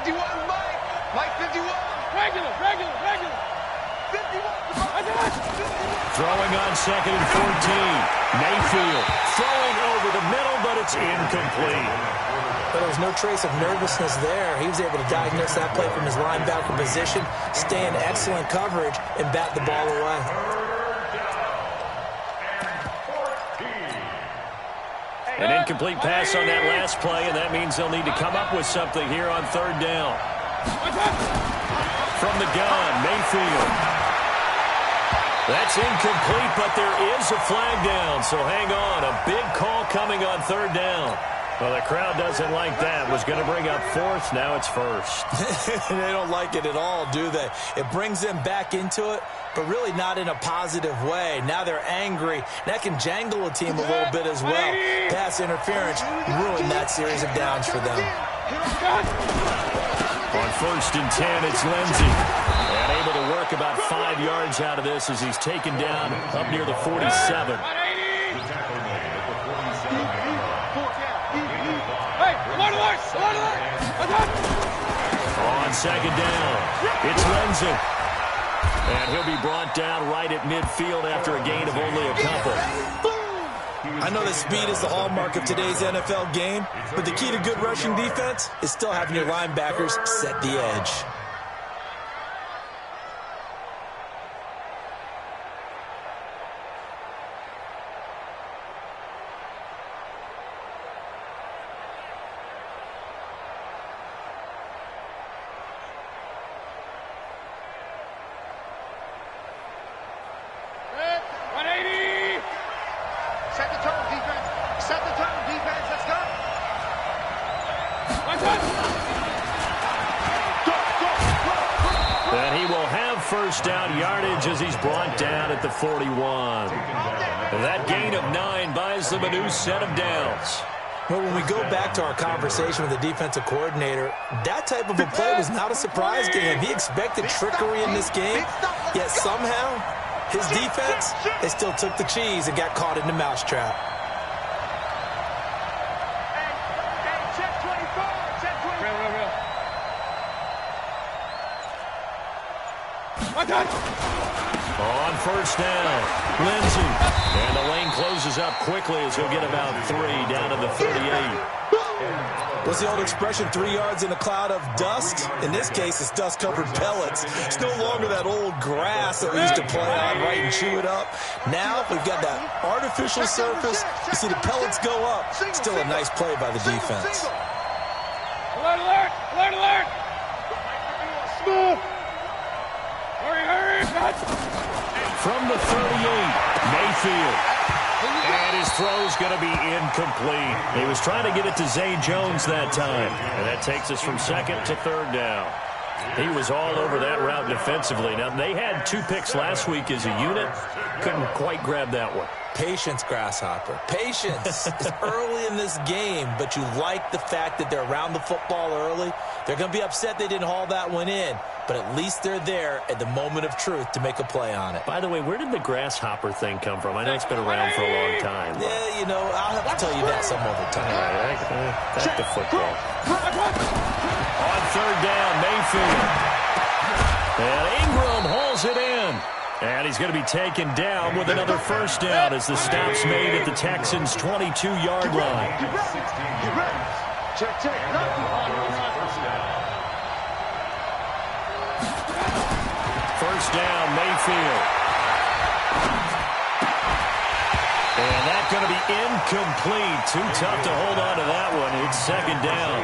51, Mike. Mike 51. Regular. 51. Throwing on 2nd and 14. Mayfield throwing over the middle, but it's incomplete. But there was no trace of nervousness there. He was able to diagnose that play from his linebacker position, stay in excellent coverage, and bat the ball away. An incomplete pass on that last play, and that means they'll need to come up with something here on 3rd down. From the gun, Mayfield. That's incomplete, but there is a flag down, so hang on. A big call coming on 3rd down. Well, the crowd doesn't like that. Was going to bring up 4th. Now it's 1st. They don't like it at all, do they? It brings them back into it, but really not in a positive way. Now they're angry. That can jangle a team a little bit as well. Pass interference ruined that series of downs for them. On 1st and 10, it's Lindsey. And able to work about 5 yards out of this as he's taken down up near the 47. On 2nd down, it's Lindsey. And he'll be brought down right at midfield after a gain of only a couple. I know that speed is the hallmark of today's NFL game, but the key to good rushing defense is still having your linebackers set the edge. And he will have 1st down yardage as he's brought down at the 41. That gain of 9 buys them a new set of downs. Well, when we go back to our conversation with the defensive coordinator, that type of a play was not a surprise to him. He expected trickery in this game, yet somehow his defense, they still took the cheese and got caught in the mousetrap. On 1st down, Lindsey. And the lane closes up quickly as he'll get about 3 down to the 38. What's the old expression, 3 yards in a cloud of dust? In this case, it's dust-covered pellets. It's no longer that old grass that we used to play on, right, and chew it up. Now we've got that artificial surface. You see the pellets go up. Still a nice play by the defense. Alert, alert! Alert, alert! Smooth! Hurry! From the 38, Mayfield. And his throw's going to be incomplete. He was trying to get it to Zay Jones that time. And that takes us from 2nd to 3rd down. He was all over that route defensively. Now, they had 2 picks last week as a unit. Couldn't quite grab that one. Patience, Grasshopper. Patience. It's early in this game, but you like the fact that they're around the football early. They're going to be upset they didn't haul that one in, but at least they're there at the moment of truth to make a play on it. By the way, where did the grasshopper thing come from? I know it's been around for a long time. Yeah, you know, I'll have to tell you that some other time. All right, back to football. On 3rd down, Mayfield. And Ingram hauls it in. And he's going to be taken down with another 1st down as the stop's made at the Texans' 22-yard line. Check. 1st down, Mayfield. And that's going to be incomplete. Too tough to hold on to that one. It's 2nd down.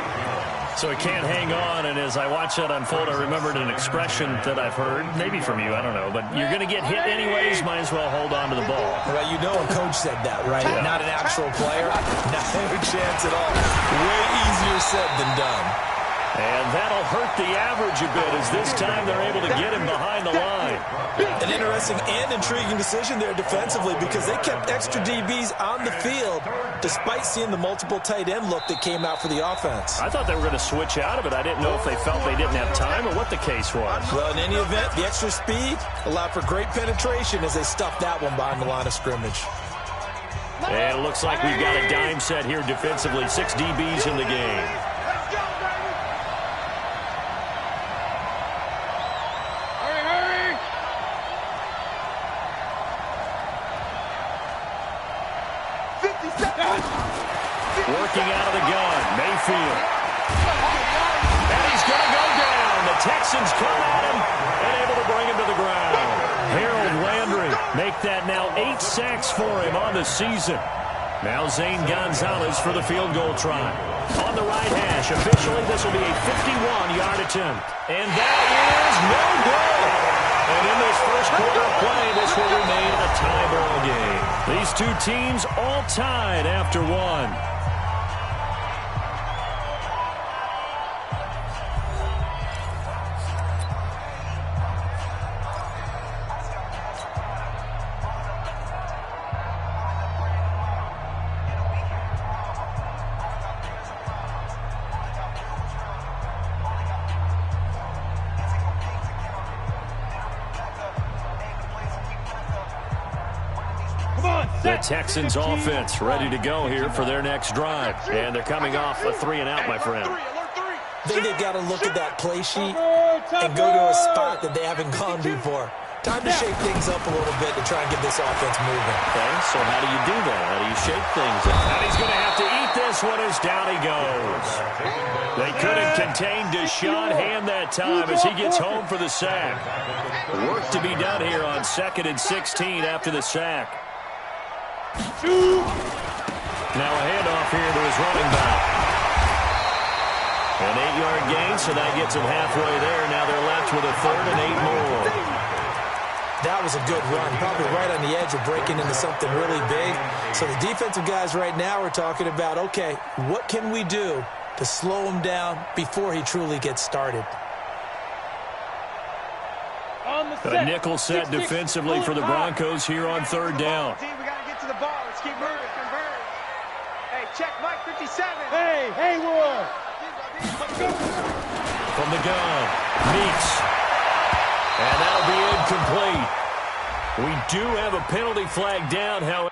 So he can't hang on, and as I watch that unfold, I remembered an expression that I've heard, maybe from you, I don't know, but you're going to get hit anyways, might as well hold on to the ball. Well, you know a coach said that, right? Yeah. Not an actual player. Not a chance at all. Way easier said than done. And that'll hurt the average a bit as this time they're able to get him behind the line. An interesting and intriguing decision there defensively because they kept extra DBs on the field despite seeing the multiple tight end look that came out for the offense. I thought they were going to switch out of it. I didn't know if they felt they didn't have time or what the case was. Well, in any event, the extra speed allowed for great penetration as they stuffed that one behind the line of scrimmage. And it looks like we've got a dime. dime set here defensively. 6 DBs in the game. Working out of the gun, Mayfield. And he's going to go down. The Texans come at him and able to bring him to the ground. Harold Landry make that now 8 sacks for him on the season. Now Zane Gonzalez for the field goal try. On the right hash, officially this will be a 51-yard attempt. And that is no good. And in this first quarter of play, this will remain a tie ball game. These two teams all tied after one. The Texans offense ready to go here for their next drive. And they're coming off a 3-and-out, my friend. I think they've got to look at that play sheet and go to a spot that they haven't gone before. Time to shake things up a little bit to try and get this offense moving. Okay, so how do you do that? How do you shake things up? And he's going to have to eat this one as down he goes. They couldn't contain Deshaun Hand that time as he gets home for the sack. Work to be done here on 2nd and 16 after the sack. Now a handoff here to his running back. An 8-yard gain, so that gets him halfway there. Now they're left with a 3rd and 8 more. That was a good run, probably right on the edge of breaking into something really big. So the defensive guys right now are talking about, okay, what can we do to slow him down before he truly gets started? A nickel set defensively for the Broncos here on 3rd down. The ball. Let's keep moving. Converge. Hey, check Mike 57. Hey, Haywood. From the gun, Meeks. And that'll be incomplete. We do have a penalty flag down, however.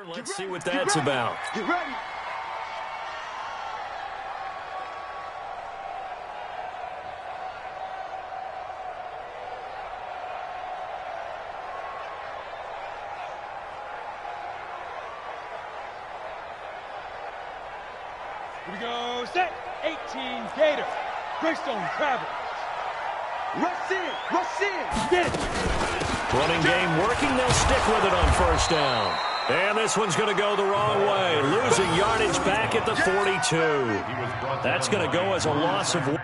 Let's see what that's about. Get ready. Here we go. Set. 18 Gator. Greystone Travels. Rush in. Rush in. Get it. Running game working. They'll stick with it on 1st down. And this one's going to go the wrong way. Losing yardage back at the 42. That's going to go as a loss of...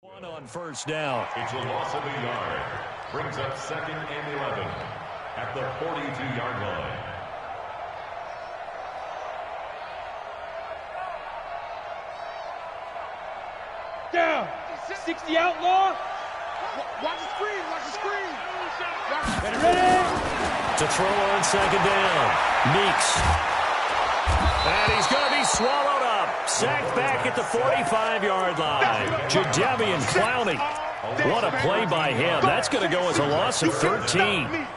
One on 1st down. It's a loss of a yard. Brings up 2nd and 11 at the 42-yard line. Down. 60 outlaw. Watch the screen. Watch the screen. Ready. To throw on 2nd down. Meeks. And he's going to be swallowed up. Sacked back at the 45-yard line. Jadeveon Clowney. What a play by him. That's going to go as a loss of 13.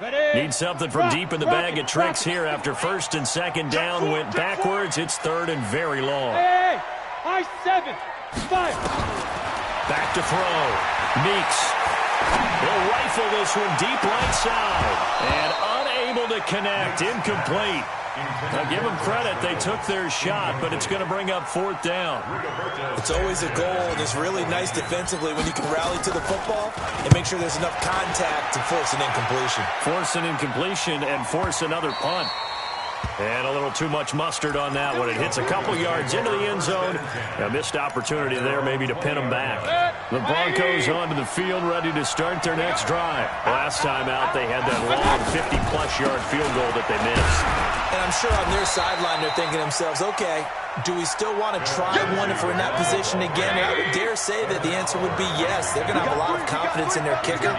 Ready. Need something from deep in the bag of tricks here after first and second down went backwards. It's third and very long. Hey, I-7, fire. Back to throw. Meeks. He'll rifle this one deep right side. And unable to connect. Incomplete. Now give them credit. They took their shot, but it's going to bring up fourth down. It's always a goal, and it's really nice defensively when you can rally to the football and make sure there's enough contact to force an incompletion. Force an incompletion and force another punt. And a little too much mustard on that one. It hits a couple yards into the end zone. A missed opportunity there maybe to pin them back. The Broncos onto the field ready to start their next drive. Last time out, they had that long 50-plus yard field goal that they missed. And I'm sure on their sideline they're thinking to themselves, okay, do we still want to try one if we're in that position again? And I would dare say that the answer would be yes. They're going to have a lot of confidence in their kicker.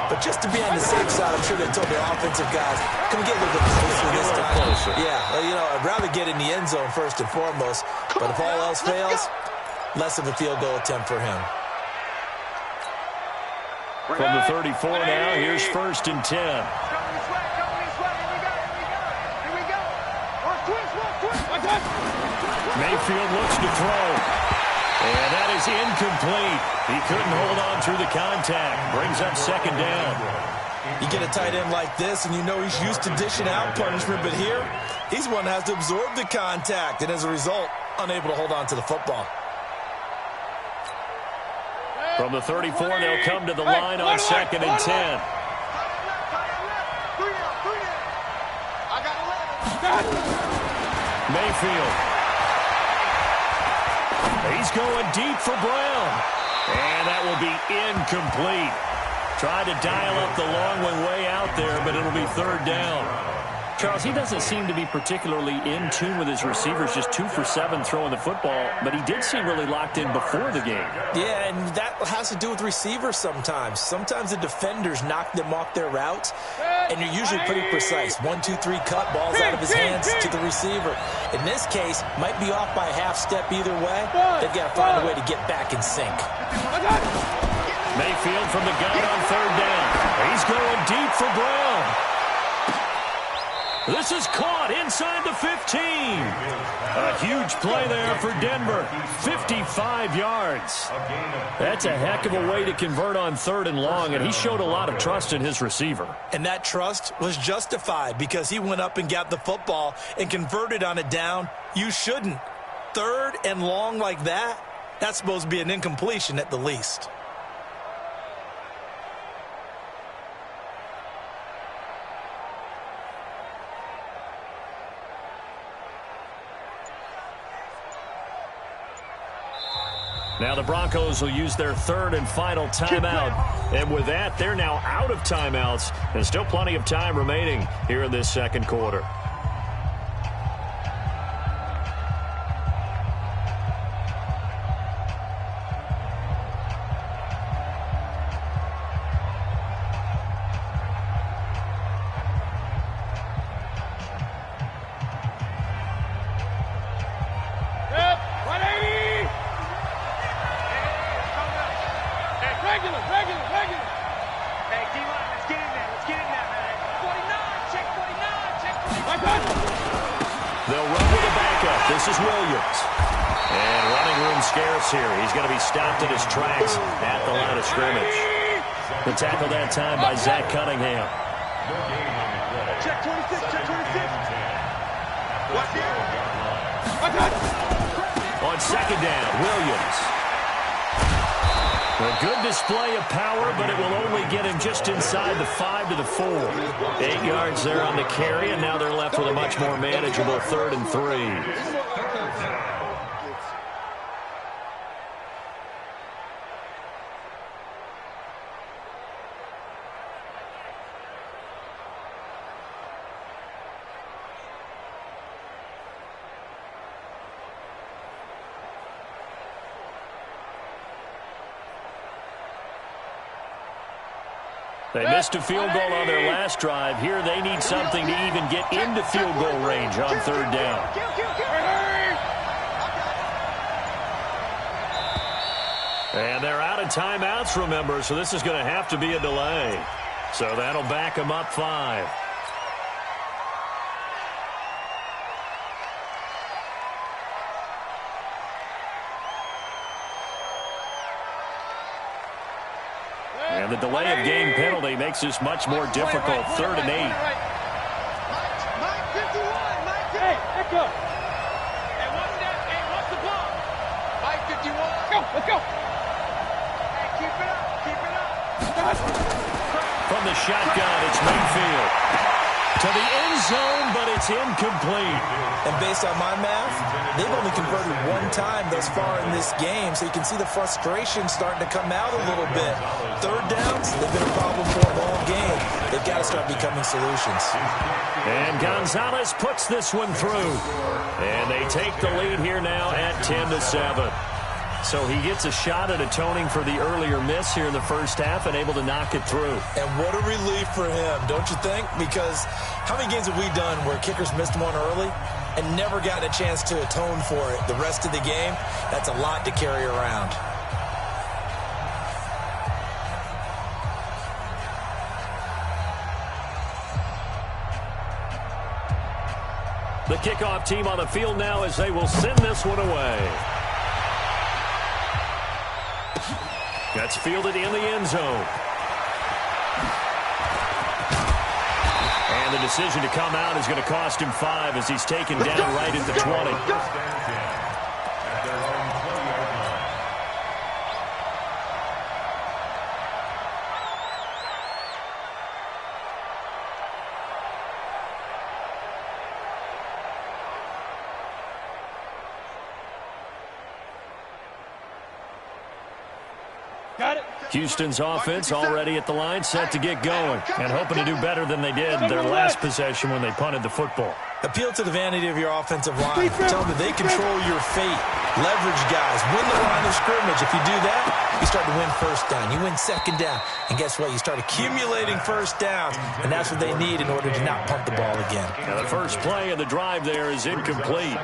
But just to be on the safe side, I'm sure they told their offensive guys, can we get a little bit closer this time? Yeah, well, you know, I'd rather get in the end zone first and foremost. But if all else fails, less of a field goal attempt for him. From the 34 now, here's first and 10. Mayfield looks to throw. And that is incomplete. He couldn't hold on through the contact. Brings up second down. You get a tight end like this, and you know he's used to dishing out punishment, but here, he's one that has to absorb the contact, and as a result, unable to hold on to the football. From the 34, they'll come to the line on second and 10. Mayfield. He's going deep for Brown. And that will be incomplete. Tried to dial up the long one way out there, but it'll be third down. Charles, he doesn't seem to be particularly in tune with his receivers, just 2 for 7 throwing the football, but he did seem really locked in before the game. Yeah, and that has to do with receivers sometimes. Sometimes the defenders knock them off their routes, and you're usually pretty precise. 1, 2, 3 cut, balls out of his hands to the receiver. In this case, might be off by a half step either way. They've got to find a way to get back in sync. Mayfield from the gun on third down. He's going deep for Brown. This is caught inside the 15. A huge play there for Denver. 55 yards. That's a heck of a way to convert on third and long, and he showed a lot of trust in his receiver. And that trust was justified because he went up and got the football and converted on a down. You shouldn't. Third and long like that, that's supposed to be an incompletion at the least. Now the Broncos will use their third and final timeout. And with that, they're now out of timeouts. And still plenty of time remaining here in this second quarter. Here. He's going to be stopped in his tracks at the line of scrimmage. The tackle that time by Zach Cunningham. Check 26, check 26. What's here? On second down, Williams. A good display of power, but it will only get him just inside the 5 to the 4. 8 yards there on the carry, and now they're left with a much more manageable 3rd and 3. They missed a field goal on their last drive. Here they need something to even get into field goal range on third down. And they're out of timeouts, remember, so this is going to have to be a delay. So that'll back them up 5. And the delay of game penalty makes this much more difficult. 3rd and 8. Mike 51. Mike 51. Hey, echo. Hey, what's that? Hey, what's the ball? Mike 51. Let's go. Hey, keep it up. Keep it up. From the shotgun, it's Mayfield. To the end zone, but it's incomplete. And based on my math, they've only converted one time thus far in this game, so you can see the frustration starting to come out a little bit. 3rd downs, they've been a problem for them all game. They've got to start becoming solutions. And Gonzalez puts this one through. And they take the lead here now at 10-7. So he gets a shot at atoning for the earlier miss here in the first half and able to knock it through. And what a relief for him, don't you think? Because how many games have we done where kickers missed one early and never gotten a chance to atone for it the rest of the game? That's a lot to carry around. The kickoff team on the field now as they will send this one away. That's fielded in the end zone. And the decision to come out is going to cost him 5 as he's taken down right at the 20. Got it. Houston's offense already at the line, set to get going, and hoping to do better than they did their last possession when they punted the football. Appeal to the vanity of your offensive line. Tell them that they control your fate. Leverage guys. Win the line of scrimmage. If you do that, you start to win first down. You win second down. And guess what? You start accumulating first downs. And that's what they need in order to not punt the ball again. Now the first play of the drive there is incomplete.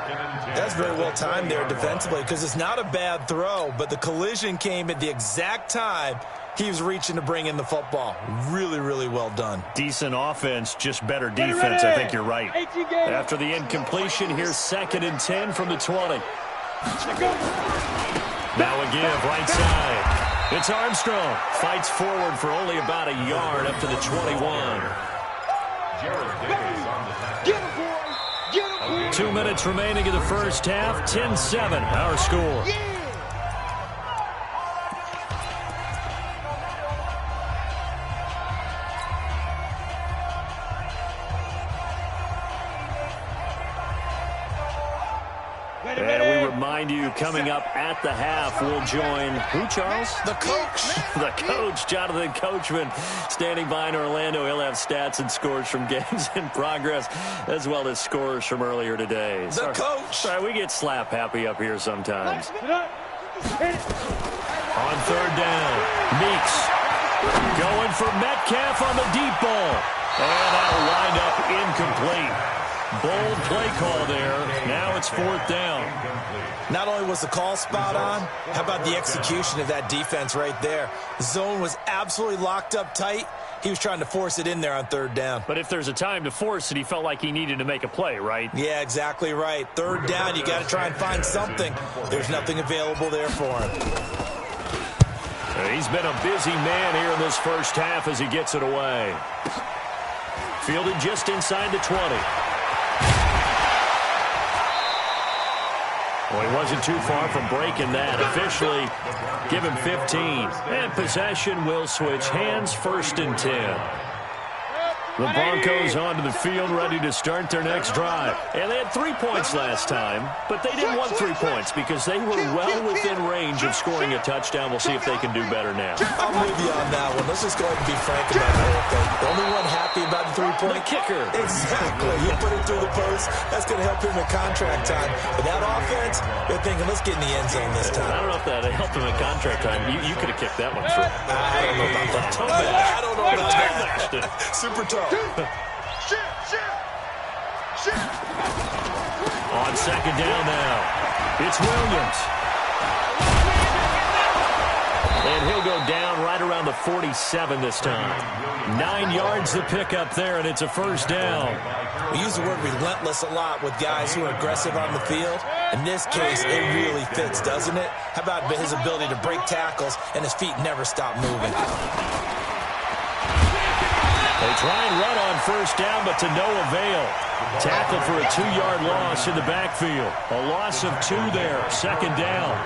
That's very well timed there defensively because it's not a bad throw, but the collision came at the exact time he was reaching to bring in the football. Really, really well done. Decent offense, just better defense. I think you're right. After the incompletion, here's 2nd and 10 from the 20. Now a give, right side. It's Armstrong. Fights forward for only about a yard up to the 21. 2 minutes remaining in the first half. 10-7, our score. And we remind you, coming up at the half, we'll join who, Charles? The coach. The coach, Jonathan Coachman, standing by in Orlando. He'll have stats and scores from games in progress, as well as scores from earlier today. The coach. Sorry, we get slap happy up here sometimes. On 3rd down, Meeks going for Metcalf on the deep ball. And that'll wind up incomplete. Bold play call there. Now it's 4th down. Not only was the call spot on, how about the execution of that defense right there? The zone was absolutely locked up tight. He was trying to force it in there on 3rd down. But if there's a time to force it, he felt like he needed to make a play, right? Yeah, exactly right. 3rd down, you got to try and find something. There's nothing available there for him. He's been a busy man here in this first half as he gets it away. Fielded just inside the 20. Well, he wasn't too far from breaking that. Officially, give him 15. And possession will switch hands, 1st and 10. The Broncos onto the field, ready to start their next drive. And they had 3 points last time, but they didn't want 3 points because they were well within range of scoring a touchdown. We'll see if they can do better now. I'm with you on that one. Let's just go ahead and be frank about the whole thing. The only one happy about the 3-point? The kicker. Exactly. You put it through the post. That's going to help him in contract time. But that offense, they're thinking, let's get in the end zone this time. I don't know if that helped him in contract time. You could have kicked that one through. I don't know about that. I don't know about that. Super tough. On 2nd down now, it's Williams. And he'll go down right around the 47 this time. 9 yards to pick up there, and it's a 1st down. We use the word relentless a lot with guys who are aggressive on the field. In this case, it really fits, doesn't it? How about his ability to break tackles and his feet never stop moving? They'll try and run on first down, but to no avail. Tackle for a 2-yard loss in the backfield. A loss of 2 there, second down.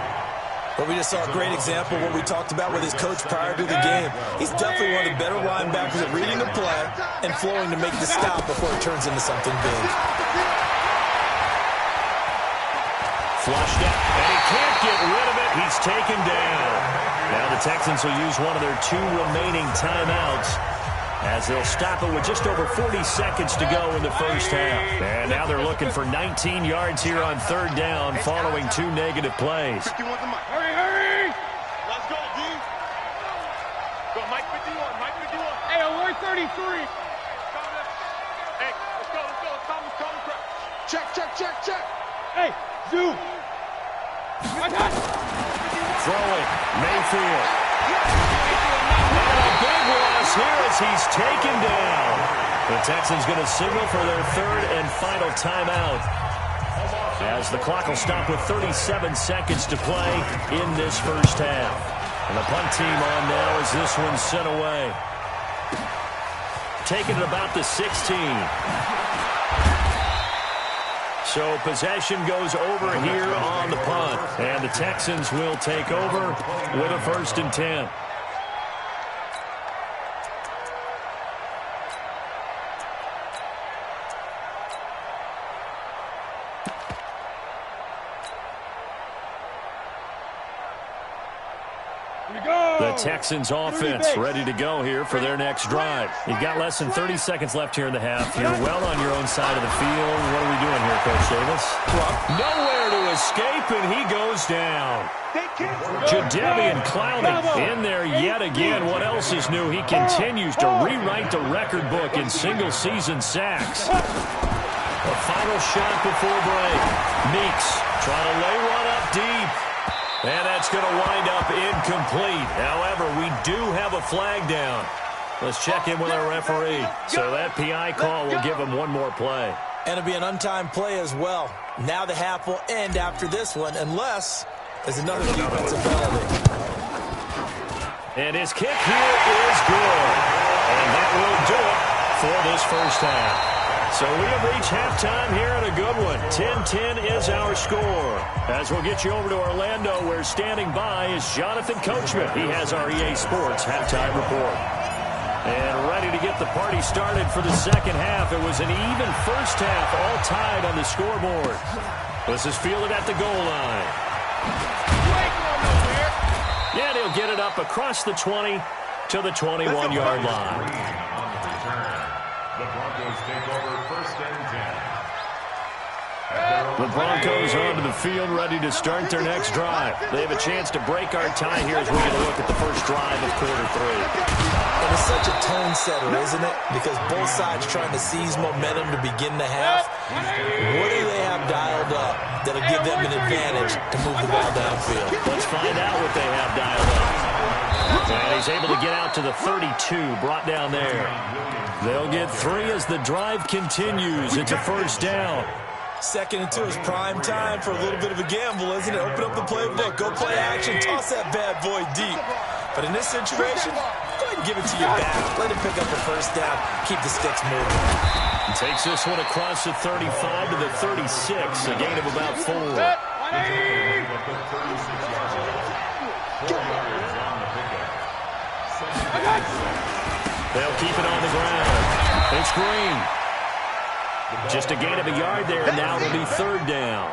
Well, we just saw a great example of what we talked about with his coach prior to the game. He's definitely one of the better linebackers at reading the play and flowing to make the stop before it turns into something big. Flushed out, and he can't get rid of it. He's taken down. Now the Texans will use one of their 2 remaining timeouts as they'll stop it with just over 40 seconds to go in the first half. And now they're looking for 19 yards here on third down following 2 negative plays. Hurry, hurry! Let's go, D. Go, Mike 51, Mike 51. Hey, alert 33. Hey, let's go. Come. Check. Hey, zoom. My God. Throwing, Mayfield. And a big loss here as he's taken down. The Texans going to signal for their 3rd and final timeout, as the clock will stop with 37 seconds to play in this first half. And the punt team on now as this one's sent away. Taking it about the 16. So possession goes over here on the punt. And the Texans will take over with a 1st and 10. The Texans offense ready to go here for their next drive. You've got less than 30 seconds left here in the half. You're well on your own side of the field. What are we doing here, Coach Davis? Nowhere to escape, and he goes down. Jadeveon Clowney in there yet again. What else is new? He continues to rewrite the record book in single-season sacks. A final shot before break. Meeks trying to lay one up deep. And that's going to wind up incomplete. However, we do have a flag down. Let's check in with our referee. So that PI call will give him one more play. And it'll be an untimed play as well. Now the half will end after this one, unless there's another defensive penalty. And his kick here is good. And that will do it for this first half. So we have reached halftime here in a good one. 10-10 is our score. As we'll get you over to Orlando, where standing by is Jonathan Coachman. He has our EA Sports halftime report. And ready to get the party started for the second half. It was an even first half, all tied on the scoreboard. This is fielded at the goal line. Yeah, they'll get it up across the 20 to the 21-yard line. The Broncos take over 1st and 10. The Broncos onto the field ready to start their next drive. They have a chance to break our tie here as we get a look at the first drive of quarter 3. And it's such a tone setter, isn't it? Because both sides trying to seize momentum to begin the half. What do they have dialed up that'll give them an advantage to move the ball downfield? Let's find out what they have dialed up. And he's able to get out to the 32, brought down there. They'll get 3 as the drive continues. It's a first down. 2nd and 2 is prime time for a little bit of a gamble, isn't it? Open up the playbook, go play action, toss that bad boy deep. But in this situation, go ahead and give it to your back. Let him pick up a first down. Keep the sticks moving. He takes this one across the 35 to the 36, a gain of about 4. They'll keep it on the ground. It's Green. Just a gain of a yard there, and now it'll be 3rd down.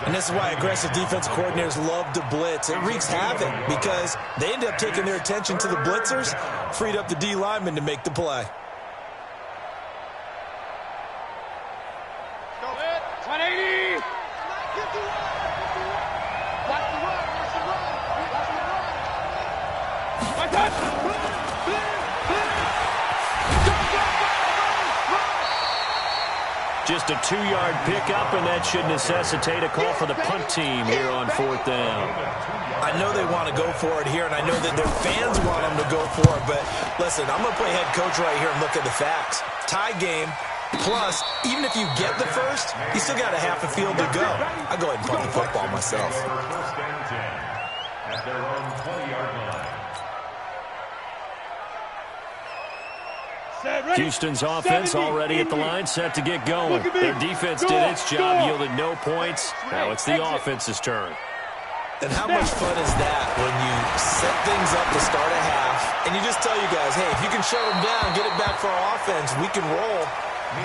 And this is why aggressive defense coordinators love to blitz. It wreaks havoc because they end up taking their attention to the blitzers, freed up the D lineman to make the play. Just a 2-yard pickup, and that should necessitate a call for the punt team here on 4th down. I know they want to go for it here, and I know that their fans want them to go for it, but listen, I'm going to play head coach right here and look at the facts. Tie game, plus, even if you get the first, you still got a half a field to go. I'll go ahead and punt the football myself. 1st and 10 at their own 20-yard line. 7. Houston's offense already at the line, set to get going. Their defense did its job, yielded no points. Now it's the offense's turn. And how much fun is that when you set things up to start a half, and you just tell you guys, hey, if you can shut them down, get it back for our offense, we can roll.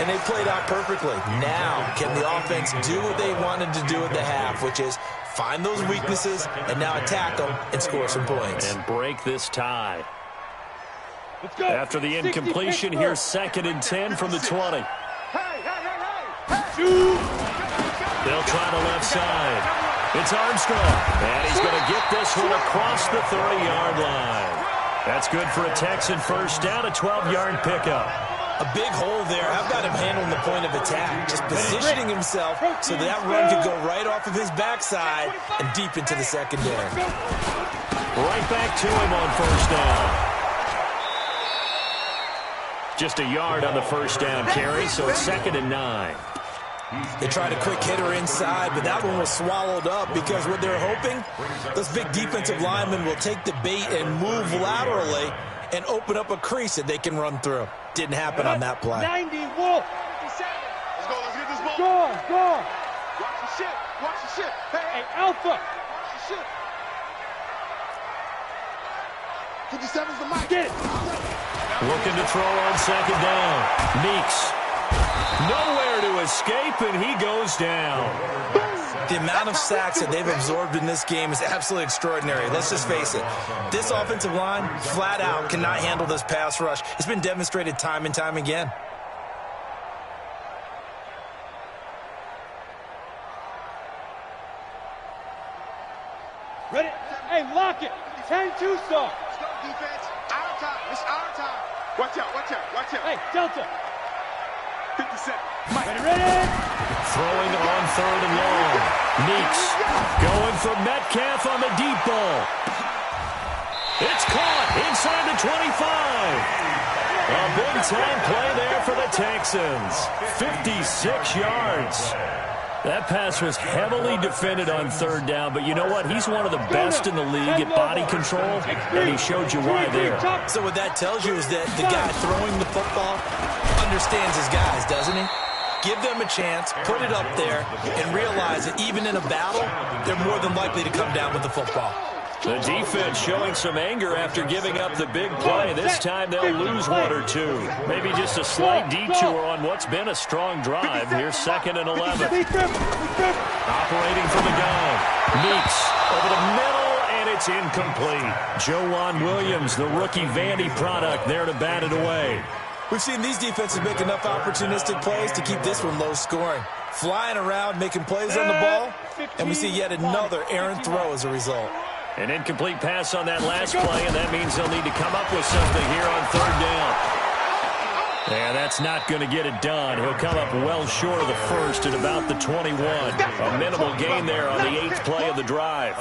And they played out perfectly. Now, can the offense do what they wanted to do at the half, which is find those weaknesses and now attack them and score some points. And break this tie. After the incompletion, here's 2nd and 10 from the 20. They'll try the left side. It's Armstrong. And he's going to get this one across the 30-yard line. That's good for a Texan first down, a 12-yard pickup. A big hole there. How about him handling the point of attack? Just positioning himself so that run could go right off of his backside and deep into the secondary. Right back to him on first down. Just a yard on the first down carry, so it's 2nd and 9. They tried a quick hitter inside, but that one was swallowed up because what they're hoping, those big defensive linemen will take the bait and move laterally and open up a crease that they can run through. Didn't happen on that play. 90, Wolf. 57. Let's go. Let's get this ball. Go. Watch the shit. Watch the shit. Hey, Alpha. Watch the shit. 57's the mic. Get it. Looking to throw on 2nd down. Meeks. Nowhere to escape, and he goes down. The amount of sacks that they've absorbed in this game is absolutely extraordinary. Let's just face it. This offensive line, flat out, cannot handle this pass rush. It's been demonstrated time and time again. Ready? Hey, lock it. 10-2 star. Let's go, defense. Our time. It's our time. Watch out. Watch out. Watch out. Hey, Delta. 57. Ready? Throwing on 3rd and long. Meeks going for Metcalf on the deep ball. It's caught inside the 25. A big-time play there for the Texans. 56 yards. That pass was heavily defended on 3rd down, but you know what? He's one of the best in the league at body control, and he showed you why there. So what that tells you is that the guy throwing the football understands his guys, doesn't he? Give them a chance, put it up there, and realize that even in a battle, they're more than likely to come down with the football. The defense showing some anger after giving up the big play. This time they'll lose 1 or 2. Maybe just a slight detour on what's been a strong drive. Here's 2nd and 11. Operating from the gun. Meeks over the middle, and it's incomplete. Joejuan Williams, the rookie Vandy product, there to bat it away. We've seen these defenses make enough opportunistic plays to keep this one low scoring. Flying around, making plays on the ball, and we see yet another errant throw as a result. An incomplete pass on that last play, and that means they'll need to come up with something here on 3rd down. Yeah, that's not going to get it done. He'll come up well short of the first at about the 21. A minimal gain there on the 8th play of the drive.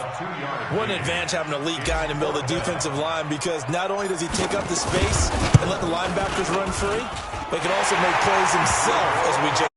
What an advantage having an elite guy in the middle of the defensive line, because not only does he take up the space and let the linebackers run free, but he can also make plays himself, as we just